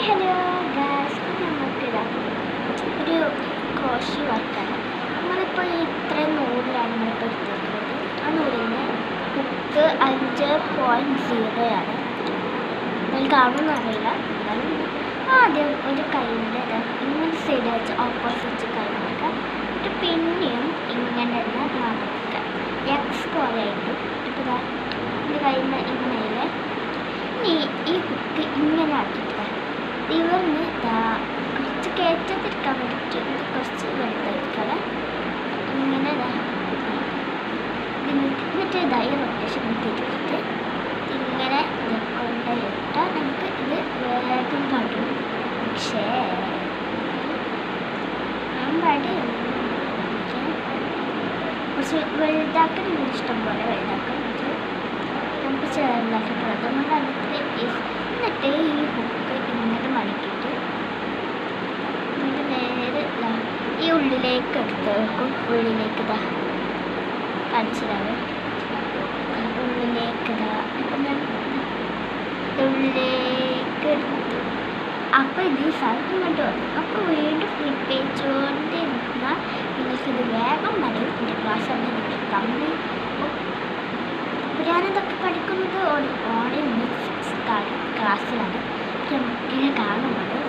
Hello guys, നമുക്കിതാ ഒരു crochet വർക്കാണ്. നമ്മളിപ്പോൾ ഇത്രയും നൂലിലാണ് നമ്മളിപ്പോൾ എടുത്തിരിക്കുന്നത്. ആ നൂലിന് ഹുക്ക് 5.0 ആണ്. നിങ്ങൾ കാണുമെന്ന് അറിയില്ല. എന്നാലും ആദ്യം ഒരു കൈയിൻ്റെ ഇങ്ങനെ സൈഡ് വെച്ച് ഓപ്പോസിറ്റ് കൈ വെക്കുക. എന്നിട്ട് പിന്നെയും ഇങ്ങനെ മാറുക എക്സ് പോലെ ആയിട്ട്. ഇപ്പോൾ എൻ്റെ കയ്യിൽ നിന്ന് ഇങ്ങനെ ഈ ഹുക്ക് ഇങ്ങനെ ആക്കിയിട്ട് ഇവറിന് കുറച്ച് കയറ്റത്തിരിക്കാൻ വേണ്ടിയിട്ട് കുറച്ച് വെളുത്തായിരിക്കണം. ഇങ്ങനെ എന്നിട്ട് ഈ റൊട്ടേഷൻ തിരിച്ചിട്ട് ഇങ്ങനെ കൊണ്ടുപോയിട്ടാൽ നമുക്ക് ഇത് വേഗം പടും. പക്ഷേ കുറച്ച് വലുതാക്കാൻ ഇഷ്ടം പോലെ വലുതാക്കാൻ നമുക്ക് ചേർന്നാക്കിയിട്ടുള്ളത്. അതുകൊണ്ടാണ് എന്നിട്ട് ഈ ഹുക്ക് ഇങ്ങനെ മടക്കിയിട്ട് എന്നിട്ട് നേരെ ഈ ഉള്ളിലേക്ക് എടുത്ത് വെക്കും. ഉള്ളിലേക്ക് കാണിച്ചതാണ്. ഉള്ളിലേക്ക് അപ്പം ഞാൻ ഉള്ളിലേക്ക് എടുത്തു. അപ്പോൾ ഇത് സ്ഥലത്ത് ഇങ്ങോട്ട് വന്നു. അപ്പോൾ വീണ്ടും ഫ്ലിപ്പേച്ചുകൊണ്ടിരുന്ന നിങ്ങൾക്കിത് വേഗം വരും. എൻ്റെ ക്ലാസ് തന്നെ നിങ്ങൾ തമ്മിൽ ഞാനിതൊക്കെ പഠിക്കുന്നത് ഓൺലൈൻ ക്ലാസ്സിലാണ്. നമുക്കിങ്ങനെ കാണുന്നത്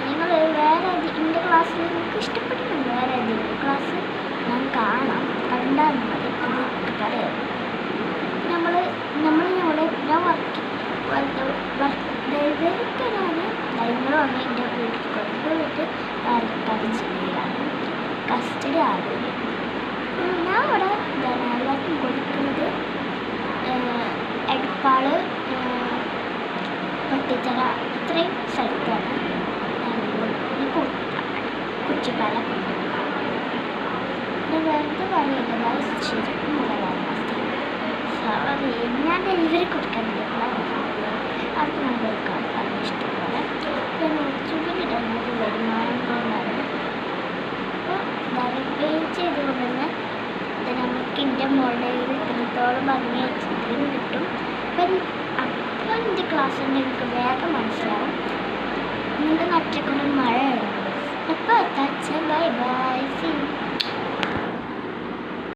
നിങ്ങൾ വേറെ എൻ്റെ ക്ലാസ്സിൽ നിങ്ങൾക്ക് ഇഷ്ടപ്പെടുന്നുണ്ട് വേറെ ഏതെങ്കിലും ക്ലാസ് ഞാൻ കാണാം. കണ്ടാൽ മതി. അത് പറയാം. ഞങ്ങളുടെ ഞാൻ ഡെലിവറിക്ക് ഞാൻ നിങ്ങൾ വന്ന് എൻ്റെ വീട്ടിൽ കൊണ്ടുപോയിട്ട് പഠിച്ചിട്ടാണ് കസ്റ്റഡി ആകുന്നത്. ഞാൻ അവിടെ എല്ലാവർക്കും കൊടുക്കുന്നത് എടപ്പാള്, പട്ടിത്തറ ഇത്രയും സ്ഥലത്താണ് കുച്ചിപ്പാലം. വെറുതെ പറയുന്നത് ശരിക്കും സോറി, ഞാൻ ഡെലിവറി കൊടുക്കുന്നുണ്ട്. അത് ഞാൻ കൊടുക്കാം. അത് ഇഷ്ടംപോലെ ഞാൻ യൂട്യൂബിലിടുന്നത് വരുമാനം കൊണ്ടാണ്. അപ്പോൾ പേ ചെയ്തുകൊണ്ട് തന്നെ നമുക്ക് എൻ്റെ മോഡൽ ഇത്രത്തോളം ഭംഗി ചിത്രം കിട്ടും. അപ്പം അപ്പോൾ എൻ്റെ ക്ലാസ് തന്നെ എനിക്ക് വേഗം മനസ്സിലാവും. നിങ്ങളുടെ നാട്ടിൽ കൊണ്ട് മഴയുണ്ട്. അപ്പോൾ ബൈ ബൈ. സീ